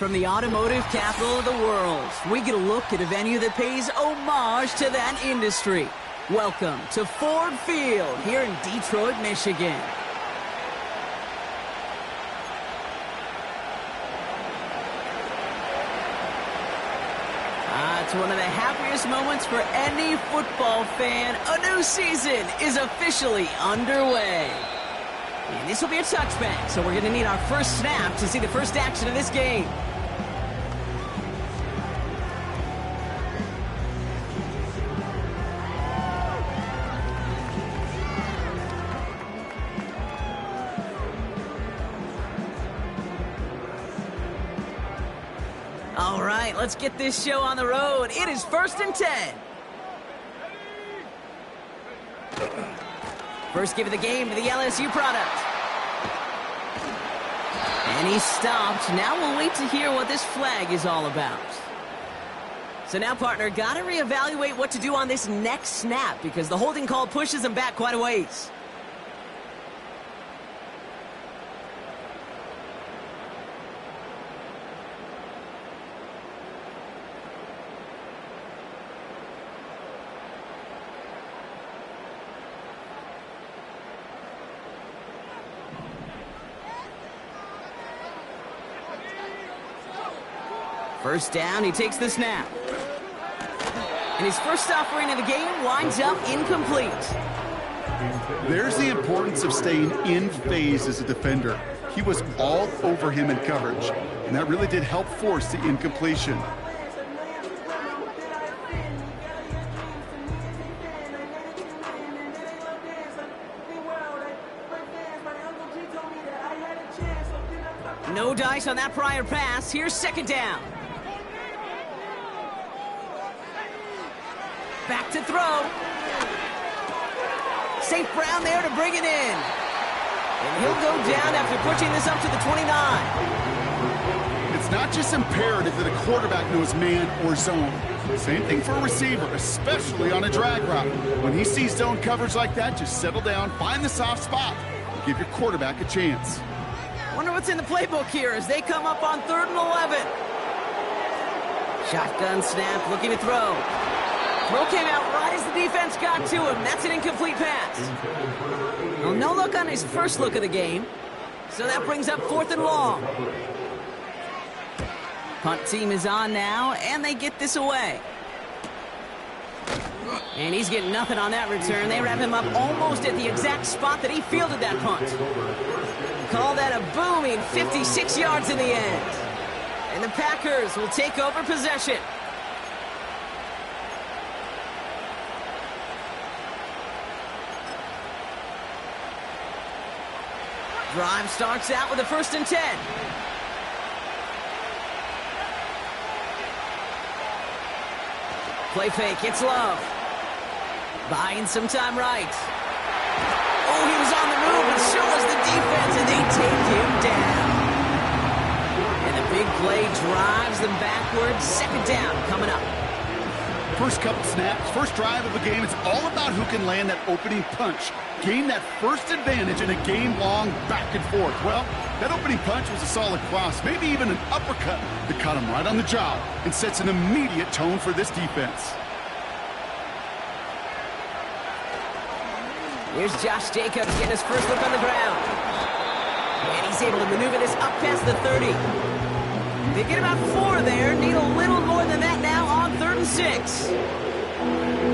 From the automotive capital of the world, we get a look at a venue that pays homage to that industry. Welcome to Ford Field here in Detroit, Michigan. It's one of the happiest moments for any football fan. A new season is officially underway. And this will be a touchback, so we're going to need our first snap to see the first action of this game. All right, let's get this show on the road. It is 1st and 10. First give of the game to the LSU product. And he's stopped. Now we'll wait to hear what this flag is all about. So now, partner, got to reevaluate what to do on this next snap because the holding call pushes him back quite a ways. First down, he takes the snap. And his first offering of the game winds up incomplete. There's the importance of staying in phase as a defender. He was all over him in coverage, and that really did help force the incompletion. No dice on that prior pass. Here's second down. Back to throw. St. Brown there to bring it in. And he'll go down after pushing this up to the 29. It's not just imperative that a quarterback knows man or zone. Same thing for a receiver, especially on a drag route. When he sees zone coverage like that, just settle down, find the soft spot, and give your quarterback a chance. Wonder what's in the playbook here as they come up on 3rd and 11. Shotgun snap, looking to throw. Throw came out right as the defense got to him. That's an incomplete pass. Well, no look on his first look of the game. So that brings up 4th and long. Punt team is on now, and they get this away. And he's getting nothing on that return. They wrap him up almost at the exact spot that he fielded that punt. Call that a booming 56 yards in the end. And the Packers will take over possession. Drive starts out with a 1st and 10. Play fake, it's Love. Buying some time right. Oh, he was on the move, and so was the defense, and they take him down. And the big play drives them backwards. Second down coming up. First couple snaps, first drive of the game, it's all about who can land that opening punch. Gain that first advantage in a game-long back and forth. Well, that opening punch was a solid cross, maybe even an uppercut that caught him right on the job and sets an immediate tone for this defense. Here's Josh Jacobs getting his first look on the ground. And he's able to maneuver this up past the 30. They get about 4 there, need a little more than that now on 3rd and 6.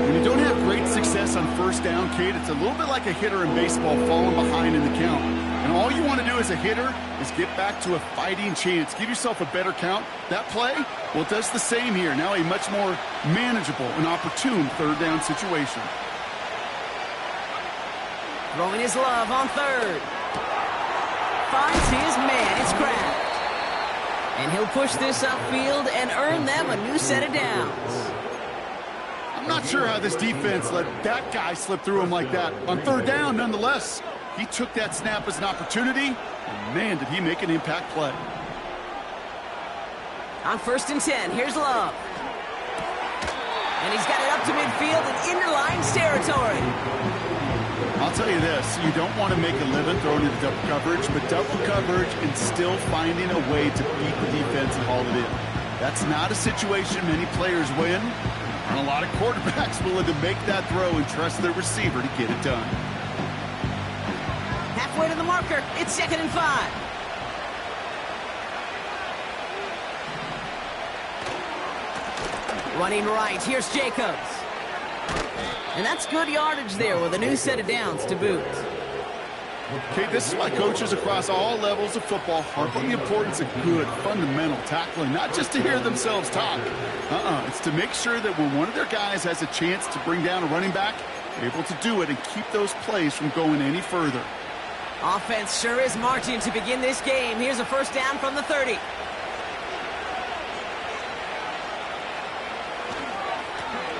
When you don't have great success on first down, Kate, it's a little bit like a hitter in baseball falling behind in the count. And all you want to do as a hitter is get back to a fighting chance. Give yourself a better count. That play, well, it does the same here. Now a much more manageable and opportune 3rd down situation. Throwing his Love on 3rd. Finds his man. It's Kraft. And he'll push this upfield and earn them a new set of downs. I'm not sure how this defense let that guy slip through him like that. On 3rd down, nonetheless, he took that snap as an opportunity, and man, did he make an impact play. On 1st and 10, here's Love. And he's got it up to midfield and into Lions territory. I'll tell you this, you don't want to make a living throwing into double coverage, but double coverage and still finding a way to beat the defense and haul it in. That's not a situation many players win, and a lot of quarterbacks willing to make that throw and trust their receiver to get it done. Halfway to the marker, it's 2nd and 5. Running right, here's Jacobs. And that's good yardage there with a new set of downs to boot. Okay, this is why coaches across all levels of football harp on the importance of good, fundamental tackling, not just to hear themselves talk. It's to make sure that when one of their guys has a chance to bring down a running back, they're able to do it and keep those plays from going any further. Offense sure is marching to begin this game. Here's a first down from the 30.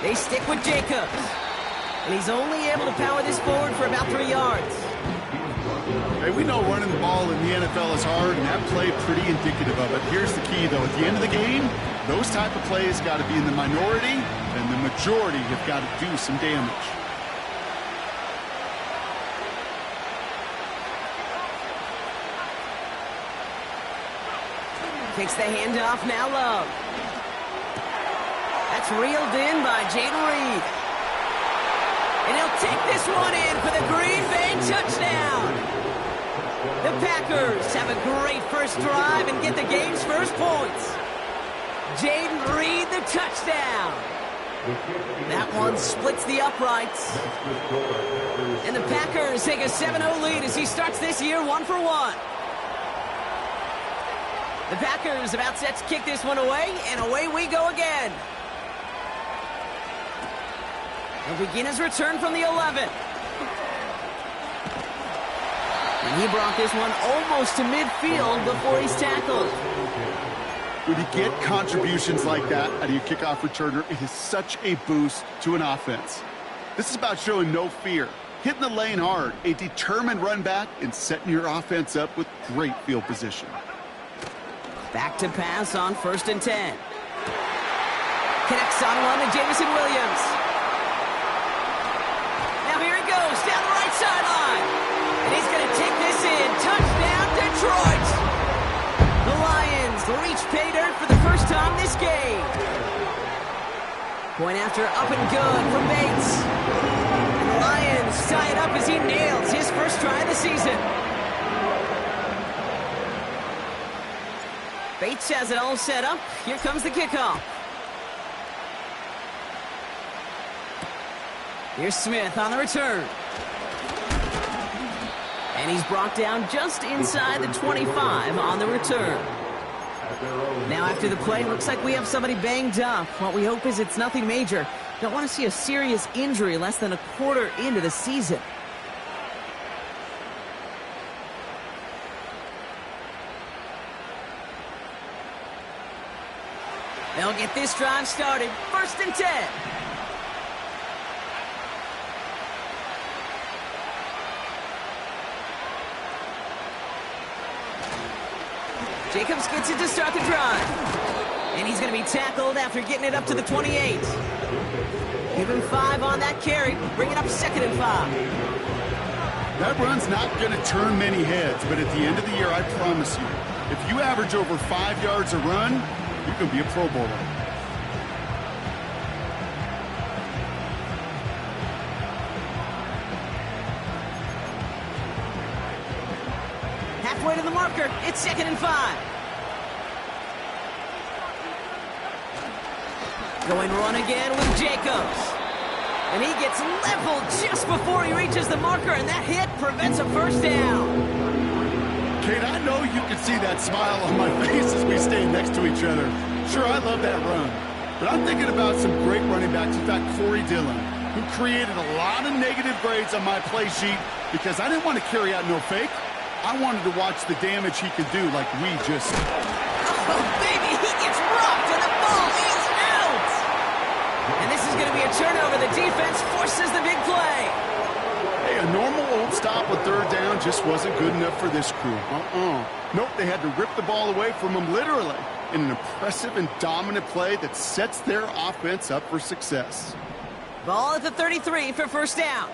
They stick with Jacobs. And he's only able to power this forward for about 3 yards. Hey, we know running the ball in the NFL is hard, and that play pretty indicative of it. Here's the key, though. At the end of the game, those type of plays got to be in the minority, and the majority have got to do some damage. Takes the handoff, now Love. That's reeled in by Jaden Reed. And he'll take this one in for the Green Bay touchdown. The Packers have a great first drive and get the game's first points. Jaden Reed, the touchdown. That one splits the uprights. And the Packers take a 7-0 lead as he starts this year 1-for-1. The Packers about set to kick this one away, and away we go again. He'll begin his return from the 11. And he brought this one almost to midfield before he's tackled. When you get contributions like that out of your kickoff returner, it is such a boost to an offense. This is about showing no fear, hitting the lane hard, a determined run back, and setting your offense up with great field position. Back to pass on 1st and 10. Connects on one to Jamison Williams. Now here he goes down the right sideline. And he's going to take this in. Touchdown, Detroit. The Lions reach pay dirt for the first time this game. Point after up and good for Bates. And the Lions tie it up as he nails his first try of the season. Bates has it all set up. Here comes the kickoff. Here's Smith on the return. And he's brought down just inside the 25 on the return. Now after the play, looks like we have somebody banged up. What we hope is it's nothing major. Don't want to see a serious injury less than a quarter into the season. They'll get this drive started. 1st and 10. Jacobs gets it to start the drive. And he's going to be tackled after getting it up to the 28. Give him 5 on that carry. Bring it up 2nd and 5. That run's not going to turn many heads, but at the end of the year, I promise you, if you average over 5 yards a run, you can be a Pro Bowler. Halfway to the marker, it's 2nd and 5. Going run again with Jacobs. And he gets leveled just before he reaches the marker, and that hit prevents a first down. Kate, I know you can see that smile on my face as we stay next to each other. Sure, I love that run. But I'm thinking about some great running backs. In fact, Corey Dillon, who created a lot of negative grades on my play sheet because I didn't want to carry out no fake. I wanted to watch the damage he could do like we just... Oh, baby, he gets rocked, and the ball is out! And this is going to be a turnover. The defense forces the big play. Hey, a normal old stop with 3rd down just wasn't good enough for this crew. Nope, they had to rip the ball away from him literally in an impressive and dominant play that sets their offense up for success. Ball at the 33 for first down.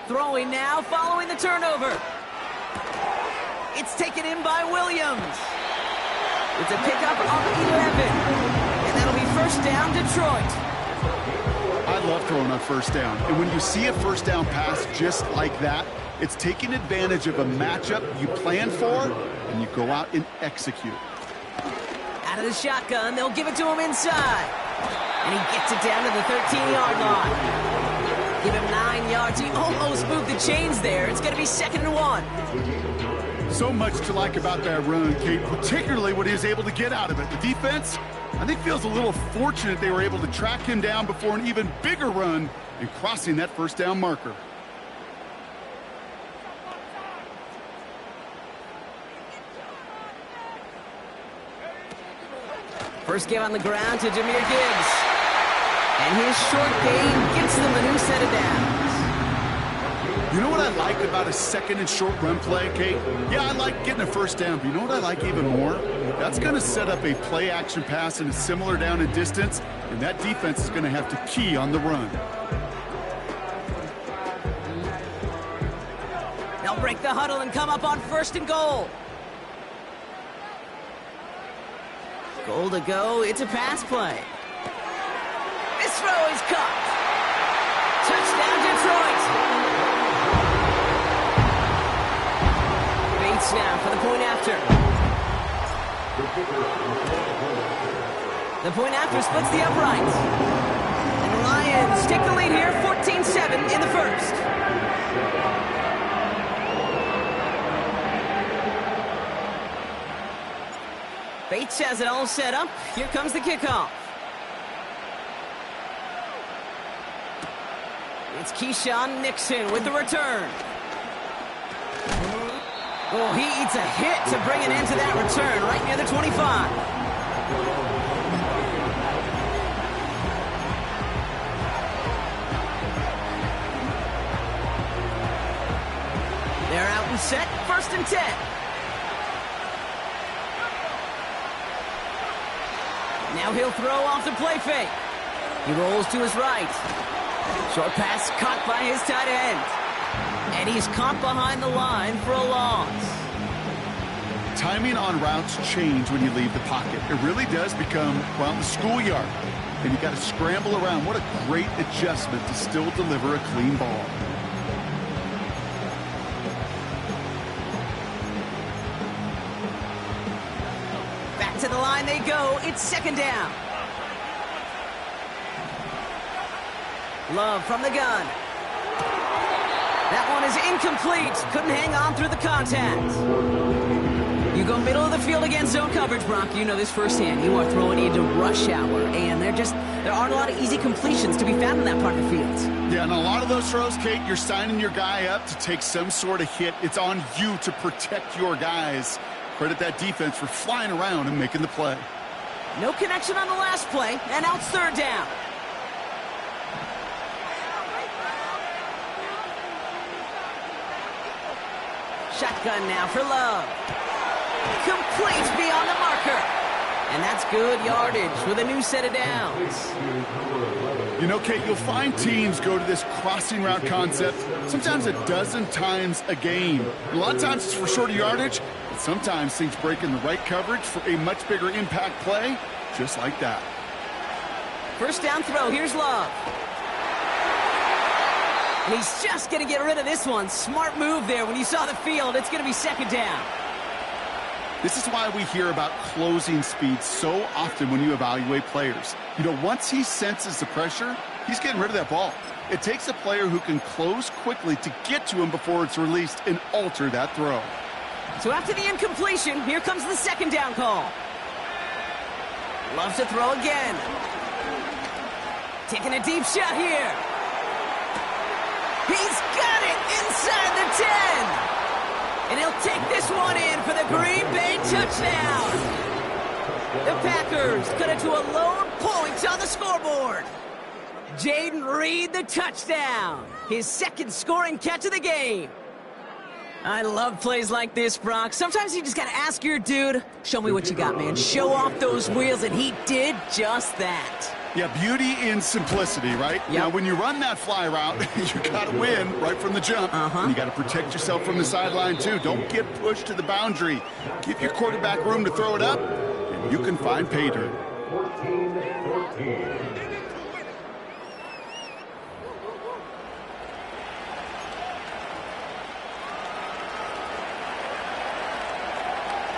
Throwing now, following the turnover. It's taken in by Williams. It's a pickup of 11. And that'll be first down, Detroit. I love throwing on first down. And when you see a first down pass just like that, it's taking advantage of a matchup you plan for, and you go out and execute. Out of the shotgun, they'll give it to him inside. And he gets it down to the 13-yard line. Give him 9 yards. He almost moved the chains there. It's going to be 2nd and 1. So much to like about that run, Kate, particularly what he was able to get out of it. The defense, I think, feels a little fortunate they were able to track him down before an even bigger run and crossing that first down marker. First give on the ground to Jahmyr Gibbs. And his short gain gets them a new set of downs. You know what I like about a 2nd and short run play, Kate? Yeah, I like getting a first down, but you know what I like even more? That's going to set up a play-action pass in a similar down and distance, and that defense is going to have to key on the run. They'll break the huddle and come up on 1st and goal. Goal to go. It's a pass play. This throw is caught. Touchdown, Detroit. Bates now for the point after. The point after splits the uprights. And the Lions take the lead here, 14-7 in the first. Bates has it all set up. Here comes the kickoff. It's Keyshawn Nixon with the return. Oh, he eats a hit to bring an end to that return right near the 25. They're out and set, 1st and 10. Now he'll throw off the play fake. He rolls to his right. Short pass caught by his tight end. And he's caught behind the line for a loss. Timing on routes change when you leave the pocket. It really does become, well, the schoolyard. And you got to scramble around. What a great adjustment to still deliver a clean ball. Back to the line they go. It's 2nd down. Love from the gun. That one is incomplete. Couldn't hang on through the contact. You go middle of the field against zone coverage, Brock. You know this firsthand. You are throwing into rush hour, and there aren't a lot of easy completions to be found in that part of the field. Yeah, and a lot of those throws, Kate, you're signing your guy up to take some sort of hit. It's on you to protect your guys. Credit that defense for flying around and making the play. No connection on the last play, and now it's 3rd down. Shotgun now for Love. Complete beyond the marker. And that's good yardage with a new set of downs. You know, Kate, you'll find teams go to this crossing route concept sometimes a dozen times a game. A lot of times it's for shorter yardage, but sometimes things break in the right coverage for a much bigger impact play, just like that. First down throw. Here's Love. And he's just going to get rid of this one. Smart move there. When you saw the field, it's going to be 2nd down. This is why we hear about closing speed so often when you evaluate players. You know, once he senses the pressure, he's getting rid of that ball. It takes a player who can close quickly to get to him before it's released and alter that throw. So after the incompletion, here comes the 2nd down call. Loves to throw again. Taking a deep shot here. He's got it inside the 10. And he'll take this one in for the Green Bay touchdown. The Packers cut it to a lone point on the scoreboard. Jaden Reed, the touchdown. His 2nd scoring catch of the game. I love plays like this, Brock. Sometimes you just got to ask your dude, show me what you got, man. Show off those wheels, and he did just that. Yeah, beauty in simplicity, right? Yep. Now, when you run that fly route, you got to win right from the jump. And you got to protect yourself from the sideline, too. Don't get pushed to the boundary. Give your quarterback room to throw it up, and you can find pay dirt. 14-14.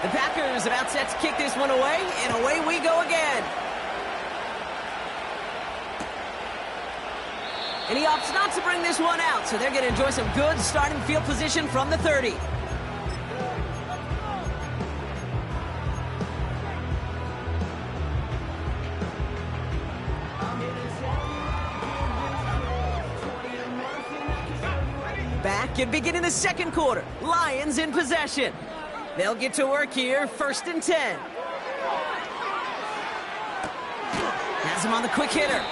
The Packers about set to kick this one away, and away we go again. And he opts not to bring this one out, so they're going to enjoy some good starting field position from the 30. Back and beginning the second quarter. Lions in possession. They'll get to work here, 1st and 10. Has him on the quick hitter.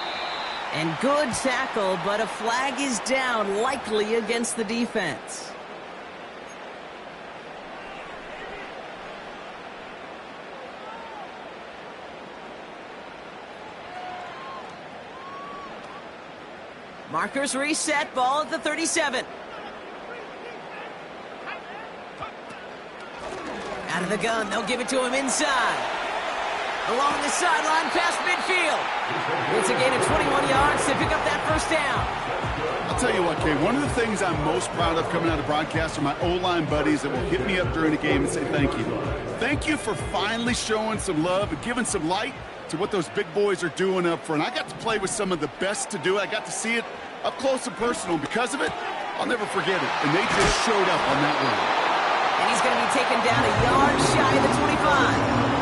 And good tackle, but a flag is down, likely against the defense. Markers reset, ball at the 37. Out of the gun, they'll give it to him inside. Along the sideline, past midfield. It's a gain of 21 yards to pick up that first down. I'll tell you what, Kay, one of the things I'm most proud of coming out of broadcast are my O-line buddies that will hit me up during the game and say thank you. Thank you for finally showing some love and giving some light to what those big boys are doing up front. I got to play with some of the best to do it. I got to see it up close and personal. Because of it, I'll never forget it. And they just showed up on that run. And he's going to be taken down a yard shy of the 25.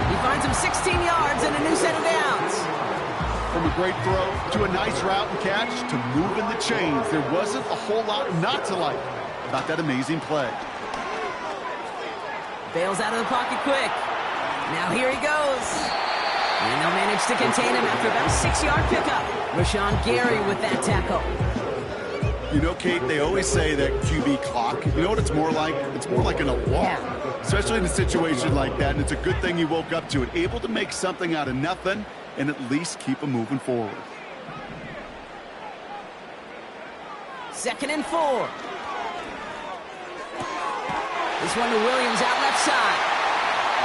He finds him 16 yards and a new set of downs. From a great throw to a nice route and catch to moving the chains, there wasn't a whole lot not to like about that amazing play. Bails out of the pocket quick. Now here he goes. And they'll manage to contain him after about a 6-yard pickup. Rashawn Gary with that tackle. You know, Kate, they always say that QB clock, you know what it's more like? It's more like an alarm, especially in a situation like that, and it's a good thing you woke up to it, able to make something out of nothing and at least keep them moving forward. 2nd and 4. This one to Williams out left side.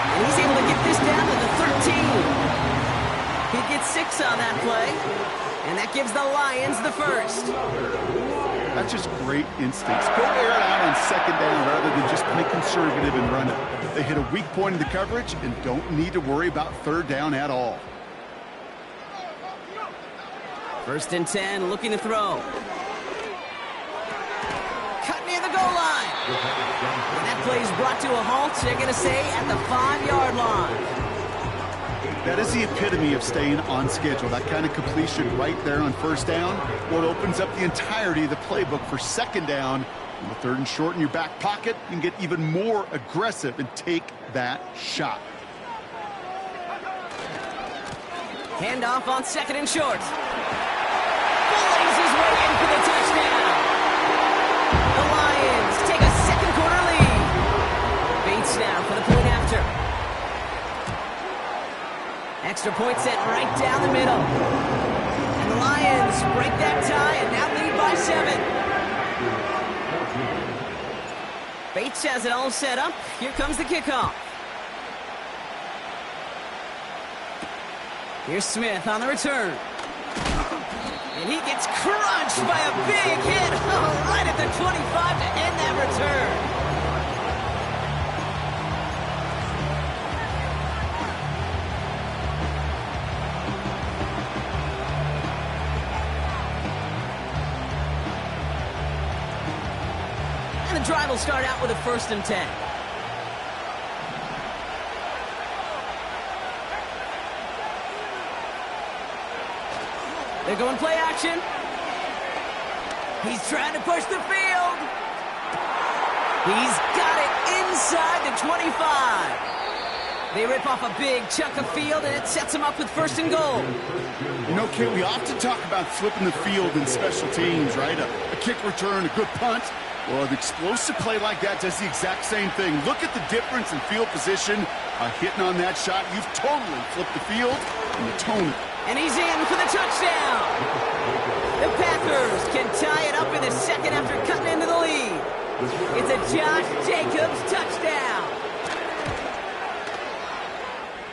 And he's able to get this down to the 13. He gets 6 on that play, and that gives the Lions the first. That's just great instincts. Go air it out on 2nd down rather than just play conservative and run it. They hit a weak point in the coverage and don't need to worry about 3rd down at all. 1st and 10, looking to throw. Cut near the goal line. And that play is brought to a halt, they're going to say, at the 5-yard line. That is the epitome of staying on schedule. That kind of completion right there on 1st down. Well, it opens up the entirety of the playbook for 2nd down. On the 3rd and short in your back pocket, you can get even more aggressive and take that shot. Handoff on 2nd and short. Bullings his way in for the touchdown. The Lions take a 2nd quarter lead. Bates now for the point after. Extra point set right down the middle. And the Lions break that tie and now lead by 7. Bates has it all set up. Here comes the kickoff. Here's Smith on the return. And he gets crunched by a big hit right at the 25 to end that return. The drive will start out with a 1st and 10. They're going play action. He's trying to push the field. He's got it inside the 25. They rip off a big chunk of field, and it sets him up with 1st and goal. You know, Kate, we often talk about flipping the field in special teams, right? A kick return, a good punt. Well, an explosive play like that does the exact same thing. Look at the difference in field position. Hitting on that shot, you've totally flipped the field and the tone And he's in for the touchdown. The Packers can tie it up in the second after cutting into the lead. It's a Josh Jacobs touchdown.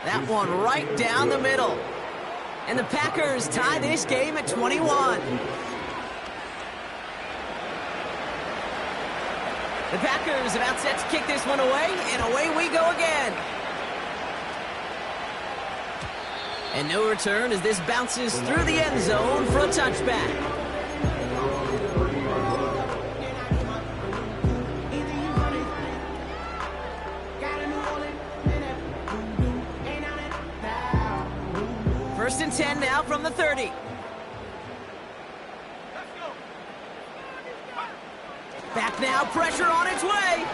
That one right down the middle. And the Packers tie this game at 21. The Packers about set to kick this one away, and away we go again. And no return as this bounces through the end zone for a touchback. First and 10 now from the 30. Back now, pressure on its way.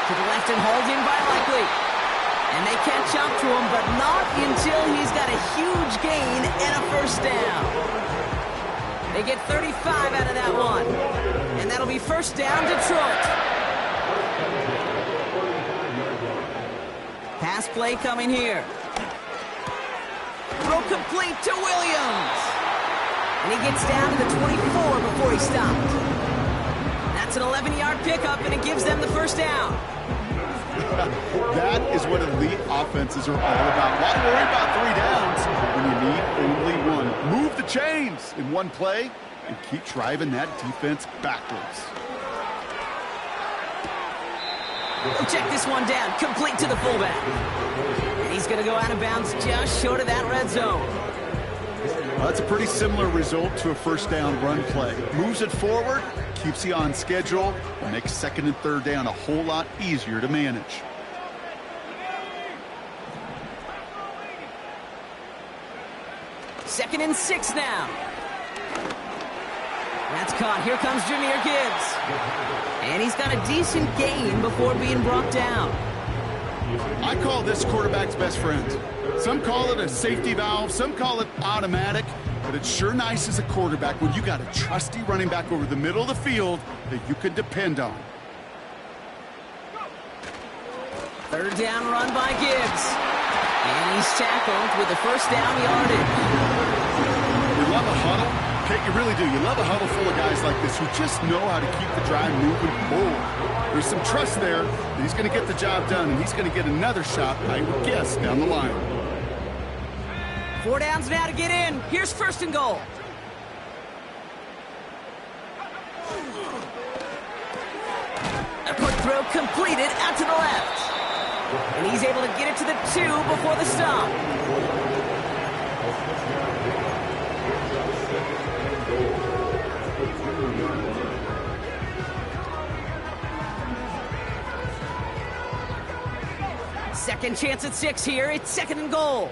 To the left and hauled in by Likely. And they catch up to him, but not until he's got a huge gain and a first down. They get 35 out of that one. And that'll be first down, Detroit. Pass play coming here. Throw complete to Williams. And he gets down to the 24 before he stopped. That's an 11-yard pickup, and it gives them the first down. That is what elite offenses are all about. Why worry about 3 downs when you need only one? Move the chains in one play and keep driving that defense backwards. We'll check this one down, complete to the fullback. And he's going to go out of bounds just short of that red zone. Well, that's a pretty similar result to a first down run play. Moves it forward, keeps you on schedule, and makes second and third down a whole lot easier to manage. Second and 6 now. That's caught. Here comes Jahmyr Gibbs. And he's got a decent gain before being brought down. I call this quarterback's best friend. Some call it a safety valve, some call it automatic, but it's sure nice as a quarterback when you got a trusty running back over the middle of the field that you can depend on. Third down run by Gibbs. And he's tackled with the first down yardage. You love a huddle? Okay, you really do. You love a huddle full of guys like this who just know how to keep the drive moving forward. There's some trust there that he's going to get the job done, and he's going to get another shot, I would guess, down the line. 4 downs now to get in. Here's first and goal. A quick throw completed out to the left. And he's able to get it to the 2 before the stop. Second chance at 6 here. It's second and goal.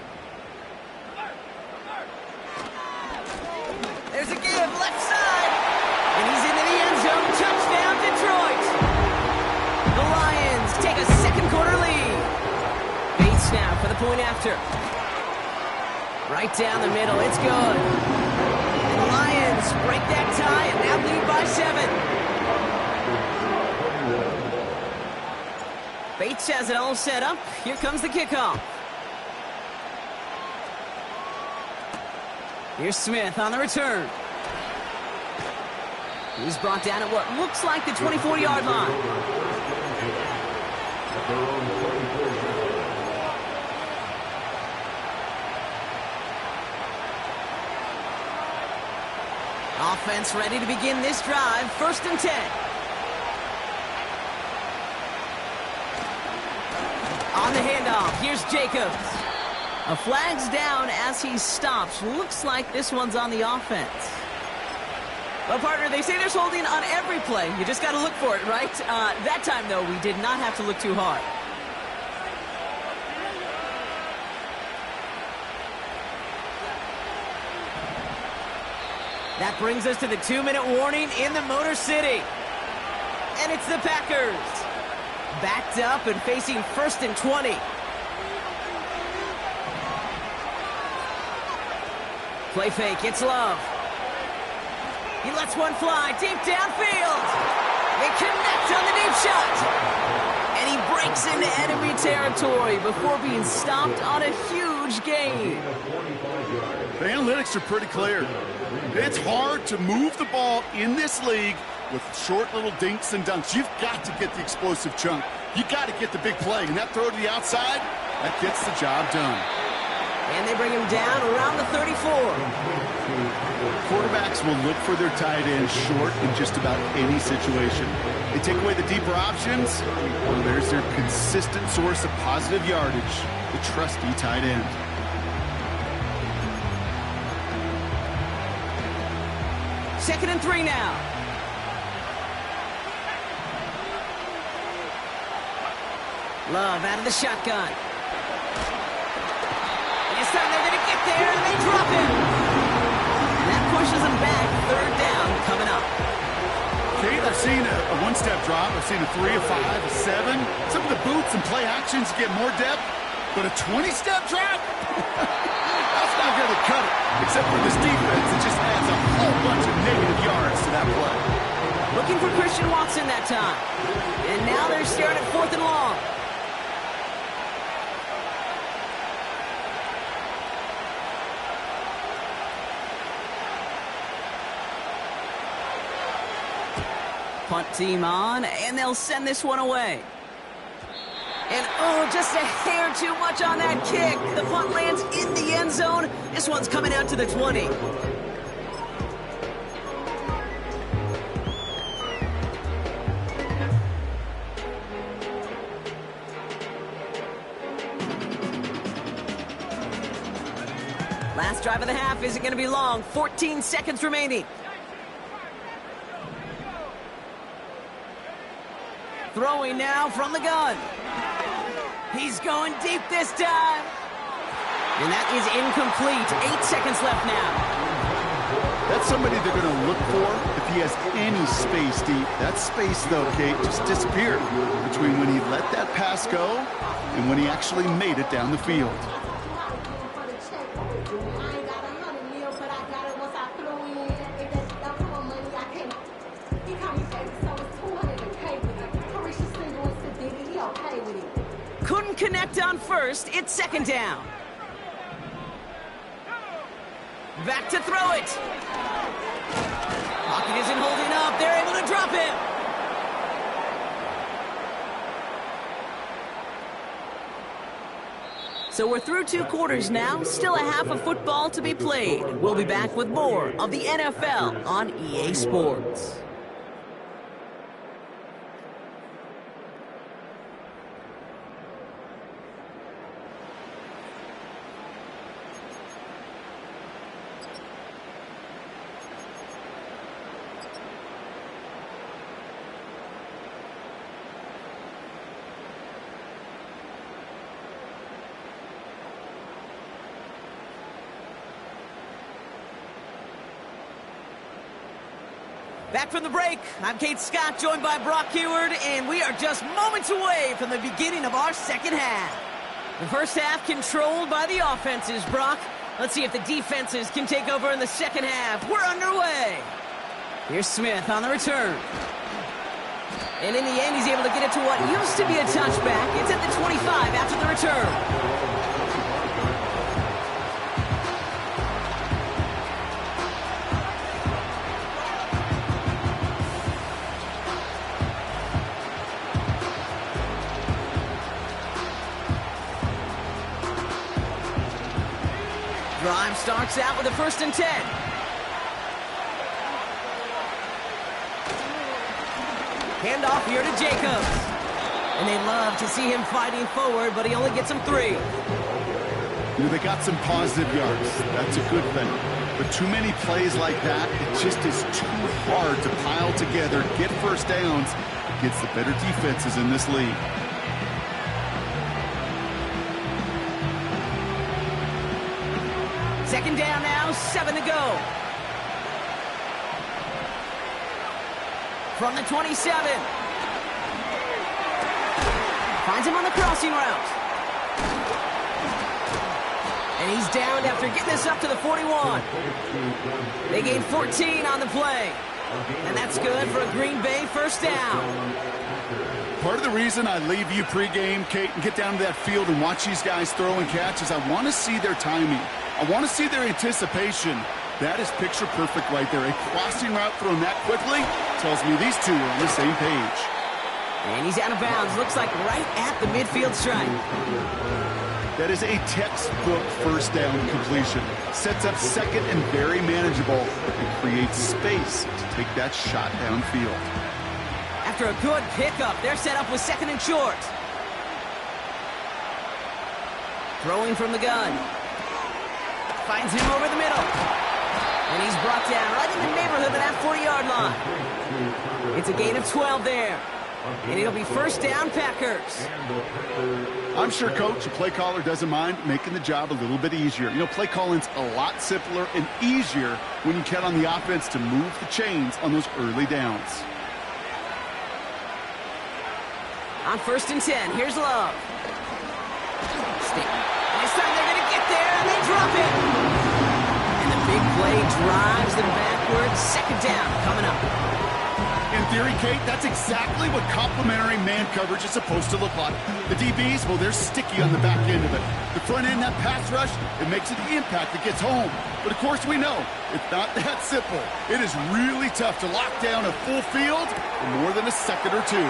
There's a give, left side. And he's into the end zone. Touchdown, Detroit. The Lions take a second quarter lead. Bates now for the point after. Right down the middle. It's good. And the Lions break that tie and now lead by 7. Bates has it all set up. Here comes the kickoff. Here's Smith on the return. He's brought down at what looks like the 24-yard line. Offense ready to begin this drive. First and 10. On the handoff, here's Jacobs. A flag's down as he stops. Looks like this one's on the offense. Well, partner, they say there's holding on every play. You just got to look for it, right? That time, though, we did not have to look too hard. That brings us to the 2-minute warning in the Motor City. And it's the Packers. Backed up and facing first and 20. Play fake, it's Love. He lets one fly deep downfield. They connect on the deep shot. And And he breaks into enemy territory before being stopped on a huge gain. The analytics are pretty clear. It's hard to move the ball in this league with short little dinks and dunks. You've got to get the explosive chunk. You got to get the big play. And that throw to the outside, that gets the job done. And they bring him down around the 34. Quarterbacks will look for their tight end short in just about any situation. They take away the deeper options. Well, there's their consistent source of positive yardage, the trusty tight end. Second and 3 now. Love out of the shotgun. This time they're going to get there, and they drop him. And that pushes them back. Third down coming up. Kate, I've seen a one-step drop. I've seen a 3, a 5, a 7. Some of the boots and play actions get more depth, but a 20-step drop? That's not going to cut it. Except for this defense, it just adds a whole bunch of negative yards to that play. Looking for Christian Watson that time. And now they're staring at 4th and long. Punt team on, and they'll send this one away. And, oh, just a hair too much on that kick. The punt lands in the end zone. This one's coming out to the 20. Last drive of the half isn't going to be long. 14 seconds remaining. Throwing now from the gun. He's going deep this time. And that is incomplete. 8 seconds left now. That's somebody they're going to look for if he has any space deep. That space, though, Kate, just disappeared between when he let that pass go and when he actually made it down the field. Couldn't connect on first. It's second down. Back to throw it. Pocket isn't holding up. They're able to drop him. So we're through 2 quarters now. Still a half of football to be played. We'll be back with more of the NFL on EA Sports. Back from the break, I'm Kate Scott, joined by Brock Heward, and we are just moments away from the beginning of our second half. The first half controlled by the offenses, Brock. Let's see if the defenses can take over in the second half. We're underway. Here's Smith on the return. And in the end, he's able to get it to what used to be a touchback. It's at the 25 after the return. Drive starts out with a 1st and 10. Handoff here to Jacobs. And they love to see him fighting forward, but he only gets them 3. You know, they got some positive yards. That's a good thing. But too many plays like that, it just is too hard to pile together, get first downs against the better defenses in this league. Second down now, 7 to go. From the 27. Finds him on the crossing route. And he's downed after getting this up to the 41. They gain 14 on the play. And that's good for a Green Bay first down. Part of the reason I leave you pregame, Kate, and get down to that field and watch these guys throw and catch is I want to see their timing. I want to see their anticipation. That is picture perfect right there. A crossing route thrown that quickly tells me these two are on the same page. And he's out of bounds. Looks like right at the midfield stripe. That is a textbook first down completion. Sets up second and very manageable and creates space to take that shot downfield. After a good pickup, they're set up with second and short. Throwing from the gun. Finds him over the middle. And he's brought down right in the neighborhood of that 40-yard line. It's a gain of 12 there. And it'll be first down, Packers. I'm sure, Coach, a play caller doesn't mind making the job a little bit easier. You know, play calling's a lot simpler and easier when you count on the offense to move the chains on those early downs. On first and 10, here's Love. This time they're going to get there, and they drop it. And the big play drives them backwards. Second down coming up. In theory, Kate, that's exactly what complementary man coverage is supposed to look like. The DBs, well, they're sticky on the back end of it. The front end, that pass rush, it makes an impact that gets home. But, of course, we know it's not that simple. It is really tough to lock down a full field for more than a second or two.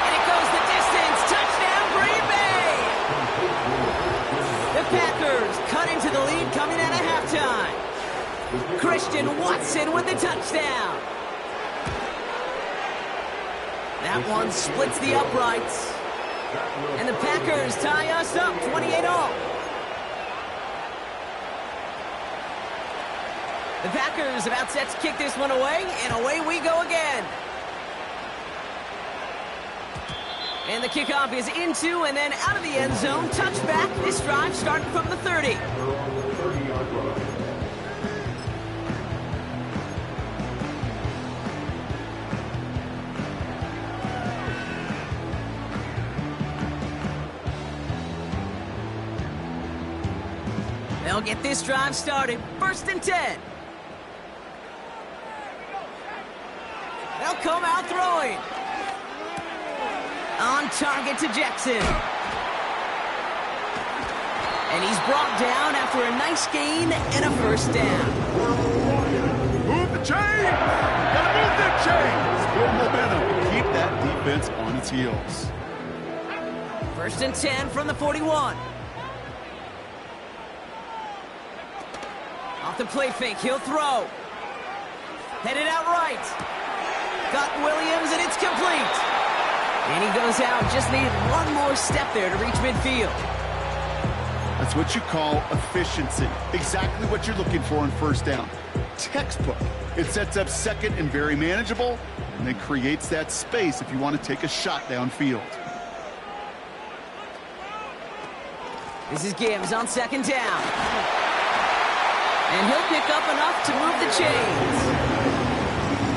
And it goes the distance. Touchdown, Green Bay! The Packers cut into the lead coming out of halftime. Christian Watson with the touchdown. That one splits the uprights. And the Packers tie us up 28-all. The Packers about set to kick this one away, and away we go again. And the kickoff is into and then out of the end zone. Touchback. This drive starting from the 30. They'll get this drive started. First and 10. They'll come out throwing. On target to Jackson. And he's brought down after a nice gain and a first down. Move the chains! Gotta move them chains! Build momentum. Keep that defense on its heels. First and 10 from the 41. Off the play fake, he'll throw. Headed out right. Got Williams, and it's complete. And he goes out. Just needed one more step there to reach midfield. That's what you call efficiency. Exactly what you're looking for in first down. Textbook. It sets up second and very manageable, and then creates that space if you want to take a shot downfield. This is Gibbs on second down. And he'll pick up enough to move the chains.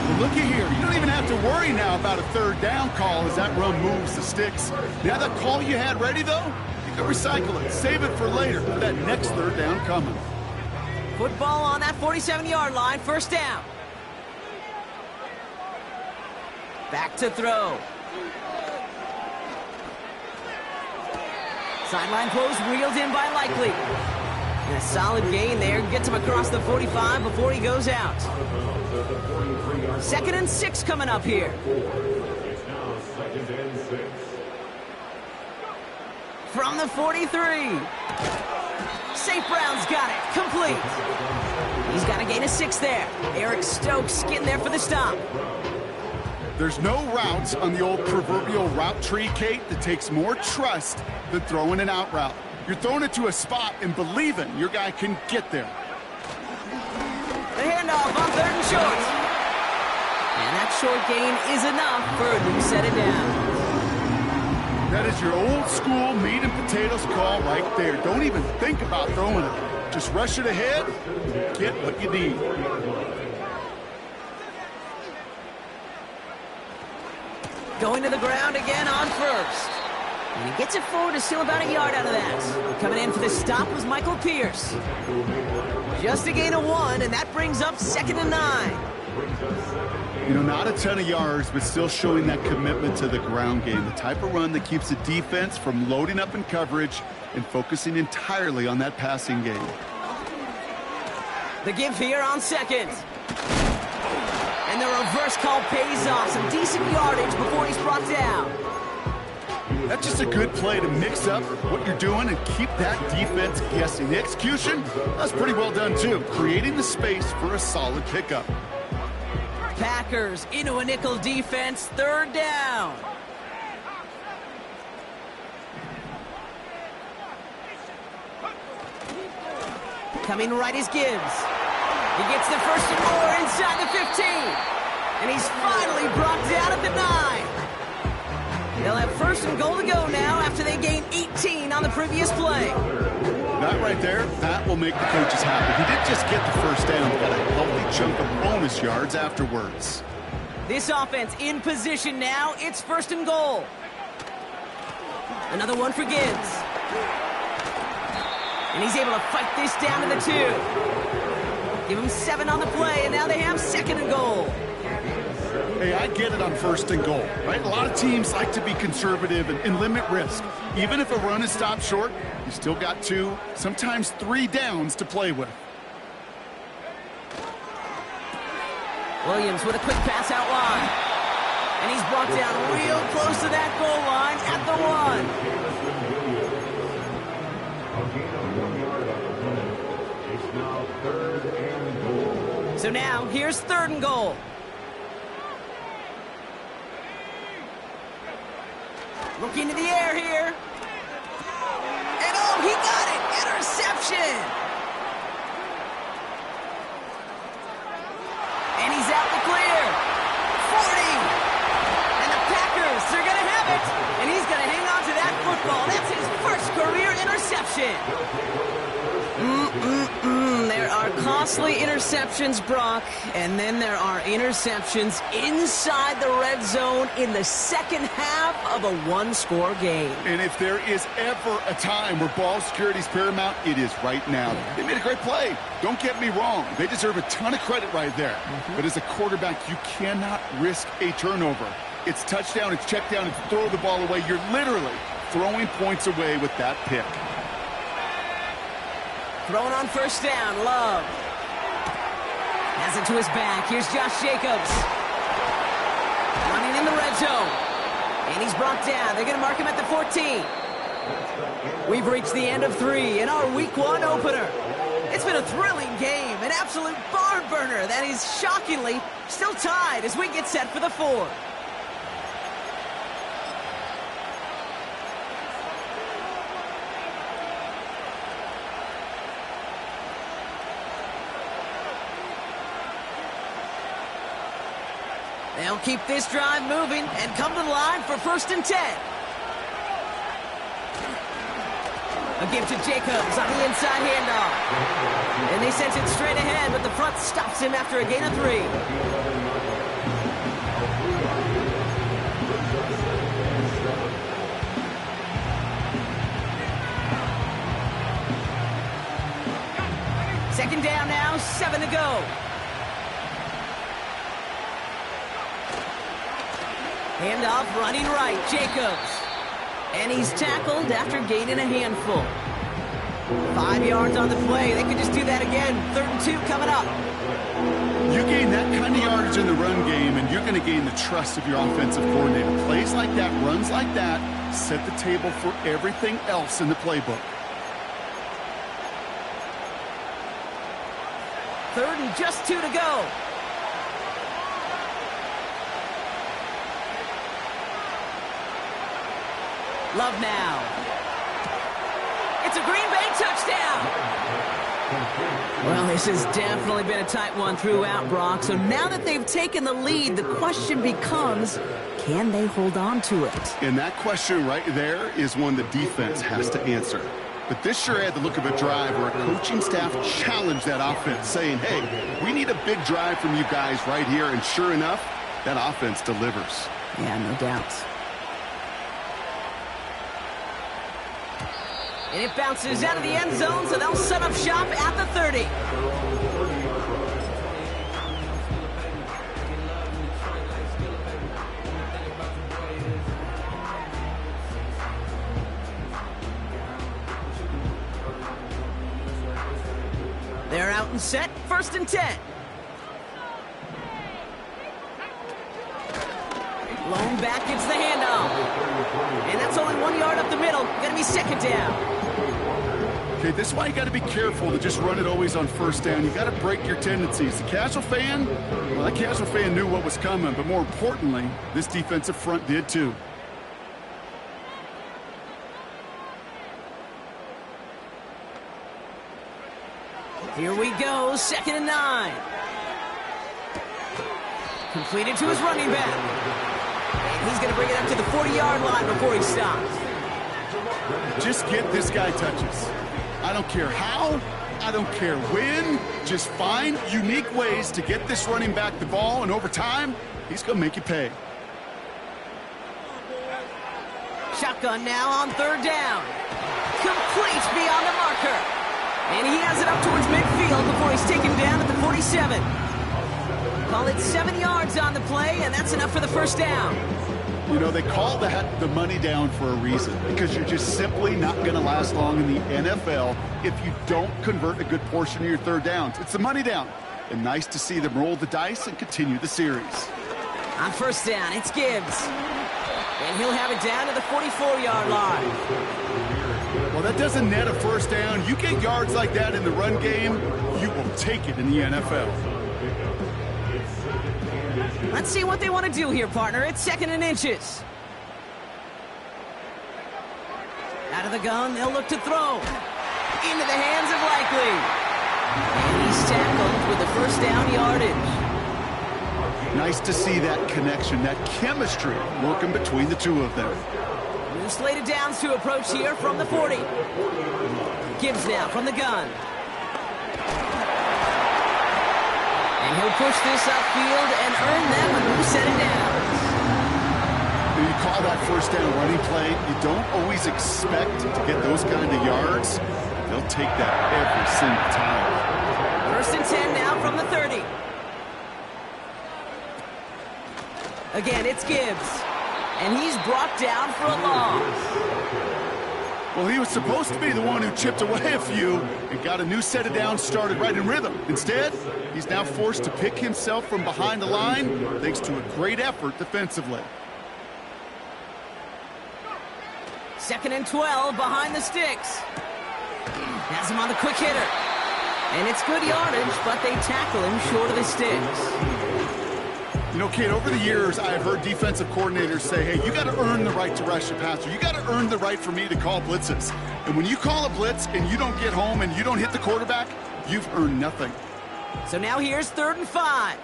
Well, looky here. You don't even have to worry now about a third down call as that run moves the sticks. Now that call you had ready, though, you can recycle it. Save it for later for that next third down coming. Football on that 47-yard line. First down. Back to throw. Sideline close, wheeled in by Likely. And a solid gain there. Gets him across the 45 before he goes out. Second and 6 coming up here. From the 43. St. Brown's got it. Complete. He's got a gain of 6 there. Eric Stokes getting there for the stop. There's no routes on the old proverbial route tree, Kate, that takes more trust than throwing an out route. You're throwing it to a spot and believing your guy can get there. The handoff on third and short. And that short gain is enough for a new set of downs. That is your old school meat and potatoes call right there. Don't even think about throwing it. Just rush it ahead, get what you need. Going to the ground again on first. And he gets it forward to steal about a yard out of that. Coming in for the stop was Michael Pierce. Just a gain of 1, and that brings up 2nd and 9. You know, not a ton of yards, but still showing that commitment to the ground game. The type of run that keeps the defense from loading up in coverage and focusing entirely on that passing game. The give here on 2nd. And the reverse call pays off. Some decent yardage before he's brought down. That's just a good play to mix up what you're doing and keep that defense guessing. The execution, that's pretty well done too. Creating the space for a solid pickup. Packers into a nickel defense, 3rd down. Coming right is Gibbs. He gets the 1st and more inside the 15. And he's finally brought down at the 9. They'll have 1st and goal to go now after they gain 18 on the previous play. That right there, that will make the coaches happy. He didn't just get the 1st down, but a healthy chunk of bonus yards afterwards. This offense in position now. It's 1st and goal. Another one for Gibbs. And he's able to fight this down to the 2. Give him 7 on the play, and now they have 2nd and goal. Hey, I get it on 1st and goal, right? A lot of teams like to be conservative and limit risk. Even if a run is stopped short, you still got 2, sometimes 3 downs to play with. Williams with a quick pass out wide. And he's brought down real close to that goal line at the 1. So now, here's 3rd and goal. Looking to the air here. And oh, he got it! Interception! And he's out the clear. 40! And the Packers, they're going to have it. And he's going to hang on to that football. That's his 1st career interception. There are costly interceptions, Brock, and then there are interceptions inside the red zone in the 2nd half of a 1-score game. And if there is ever a time where ball security is paramount, it is right now. They made a great play. Don't get me wrong. They deserve a ton of credit right there. But as a quarterback, you cannot risk a turnover. It's touchdown, it's check down, it's throw the ball away. You're literally throwing points away with that pick. Throwing on 1st down, Love. Has it to his back. Here's Josh Jacobs. Running in the red zone. And he's brought down. They're going to mark him at the 14. We've reached the end of 3 in our Week 1 opener. It's been a thrilling game, an absolute barn burner that is shockingly still tied as we get set for the 4th. They'll keep this drive moving and come to the line for 1st and 10. A give to Jacobs on the inside handoff. And they sent it straight ahead, but the front stops him after a gain of 3. Second down now, 7 to go. Handoff running right, Jacobs. And he's tackled after gaining a handful. 5 yards on the play. They could just do that again. 3rd and 2 coming up. You gain that kind of yardage in the run game, and you're going to gain the trust of your offensive coordinator. Plays like that, runs like that, set the table for everything else in the playbook. 3rd and just 2 to go. Love now. It's a Green Bay touchdown. Well, this has definitely been a tight one throughout, Brock. So now that they've taken the lead, the question becomes, can they hold on to it? And that question right there is one the defense has to answer. But this sure had the look of a drive where a coaching staff challenged that offense, saying, hey, we need a big drive from you guys right here. And sure enough, that offense delivers. Yeah, no doubt. And it bounces out of the end zone, so they'll set up shop at the 30. They're out and set, 1st and 10. Lone back gets the handoff. And that's only 1 yard up the middle. Gonna be 2nd down. Okay, this is why you got to be careful to just run it always on 1st down. You got to break your tendencies. The casual fan, well, that casual fan knew what was coming, but more importantly, this defensive front did too. Here we go, 2nd and 9. Completed to his running back. And he's going to bring it up to the 40-yard line before he stops. Just get this guy touches. I don't care how, I don't care when. Just find unique ways to get this running back the ball, and over time, he's going to make you pay. Shotgun now on 3rd down. Complete beyond the marker. And he has it up towards midfield before he's taken down at the 47. Call it 7 yards on the play, and that's enough for the 1st down. You know, they call that the money down for a reason, because you're just simply not going to last long in the NFL if you don't convert a good portion of your 3rd downs. It's the money down. And nice to see them roll the dice and continue the series. On 1st down, it's Gibbs. And he'll have it down to the 44-yard line. Well, that doesn't net a 1st down. You get yards like that in the run game, you will take it in the NFL. Let's see what they want to do here, partner. It's 2nd and inches. Out of the gun, they'll look to throw. Into the hands of Likely. And he's tackled with the 1st down yardage. Nice to see that connection, that chemistry working between the two of them. New slated downs to approach here from the 40. Gibbs now from the gun. And he'll push this upfield and earn them a new set of downs. When you call that 1st down running play, you don't always expect to get those kind of yards. They'll take that every single time. 1st and 10 now from the 30. Again, it's Gibbs. And he's brought down for a loss. Well, he was supposed to be the one who chipped away a few and got a new set of downs started right in rhythm. Instead, he's now forced to pick himself from behind the line thanks to a great effort defensively. 2nd and 12 behind the sticks. Has him on the quick hitter. And it's good yardage, but they tackle him short of the sticks. You know, kid, over the years, I've heard defensive coordinators say, hey, you got to earn the right to rush the passer. You got to earn the right for me to call blitzes. And when you call a blitz and you don't get home and you don't hit the quarterback, you've earned nothing. So now here's 3rd and 5.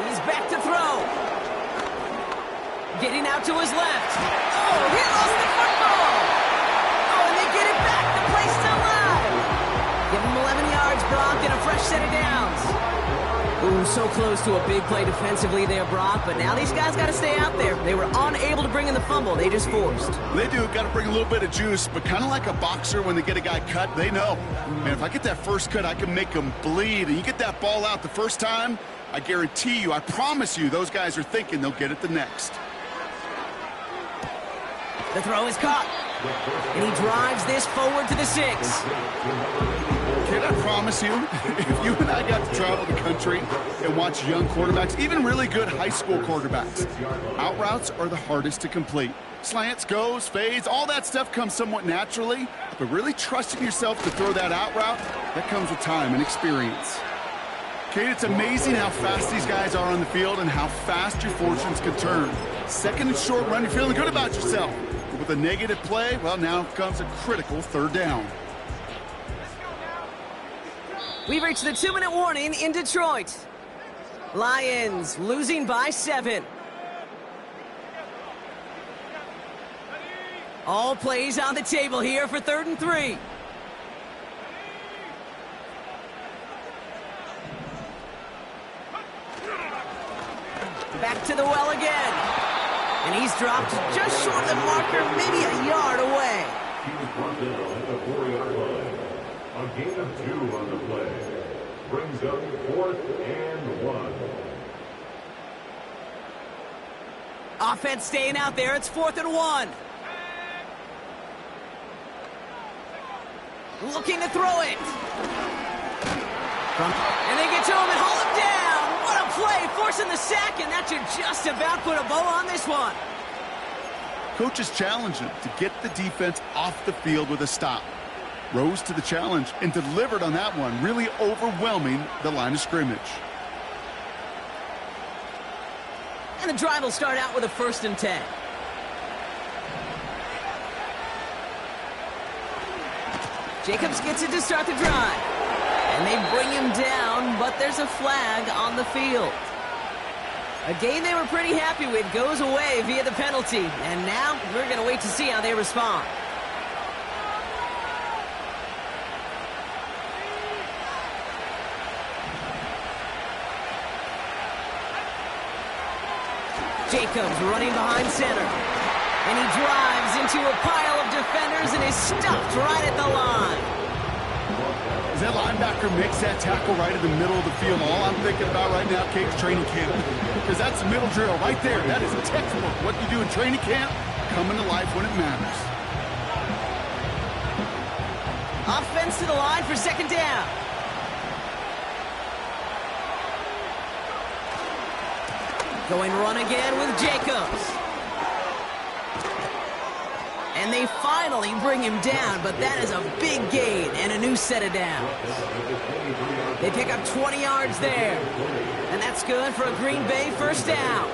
He's back to throw. Getting out to his left. Oh, he lost the football. Oh, and they get it back. The play's still alive. Give him 11 yards, Brock, and a fresh set of downs. Ooh, so close to a big play defensively there, Brock, but now these guys got to stay out there. They were unable to bring in the fumble. They just forced. They do. Got to bring a little bit of juice, but kind of like a boxer when they get a guy cut, they know, man, if I get that first cut, I can make him bleed. And you get that ball out the first time, I guarantee you, I promise you, those guys are thinking they'll get it the next. The throw is caught, and he drives this forward to the 6. Kid, I promise you, if you and I got to travel the country and watch young quarterbacks, even really good high school quarterbacks, out routes are the hardest to complete. Slants, goes, fades, all that stuff comes somewhat naturally, but really trusting yourself to throw that out route, that comes with time and experience. Kate, it's amazing how fast these guys are on the field and how fast your fortunes can turn. 2nd and short run, you're feeling good about yourself. But with a negative play, well, now comes a critical 3rd down. We've reached the 2-minute warning in Detroit. Lions losing by 7. All plays on the table here for 3rd and 3. Back to the well again. And he's dropped just short of the marker, maybe a yard away. He's brought down at the 4-yard line. A gain of 2 on the play. Brings up 4th and 1. Offense staying out there. It's 4th and 1. Looking to throw it. And they get to him and haul him down. What a play, forcing the sack, and that should just about put a bow on this one. Coach is challenging to get the defense off the field with a stop. Rose to the challenge and delivered on that one, really overwhelming the line of scrimmage. And the drive will start out with a 1st and 10. Jacobs gets it to start the drive. And they bring him down, but there's a flag on the field. A game they were pretty happy with goes away via the penalty. And now we're going to wait to see how they respond. Jacobs running behind center. And he drives into a pile of defenders and is stopped right at the line. As that linebacker makes that tackle right in the middle of the field, all I'm thinking about right now, Kate's training camp. Because that's the middle drill right there. That is a textbook. What you do in training camp, coming to life when it matters. Offense to the line for 2nd down. Going run again with Jacobs. And they finally bring him down, but that is a big gain and a new set of downs. They pick up 20 yards there. And that's good for a Green Bay 1st down.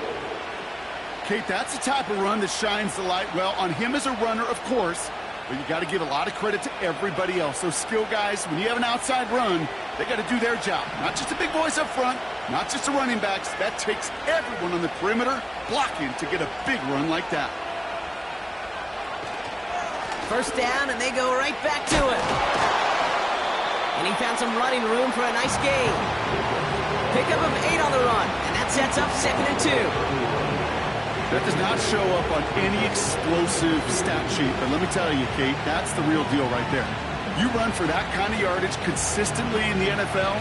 Kate, that's the type of run that shines the light well on him as a runner, of course, but you got to give a lot of credit to everybody else. Those skill guys, when you have an outside run, they got to do their job. Not just the big boys up front, not just the running backs. That takes everyone on the perimeter blocking to get a big run like that. 1st down, and they go right back to it. And he found some running room for a nice gain. Pickup of 8 on the run, and that sets up 2nd and 2. That does not show up on any explosive stat sheet, but let me tell you, Kate, that's the real deal right there. You run for that kind of yardage consistently in the NFL,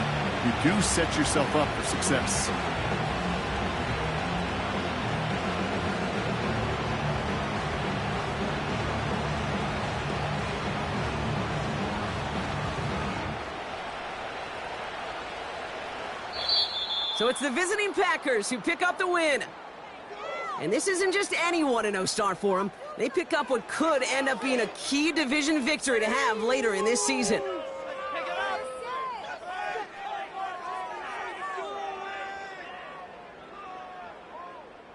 you do set yourself up for success. So it's the visiting Packers who pick up the win. And this isn't just any 1-0 start for them. They pick up what could end up being a key division victory to have later in this season.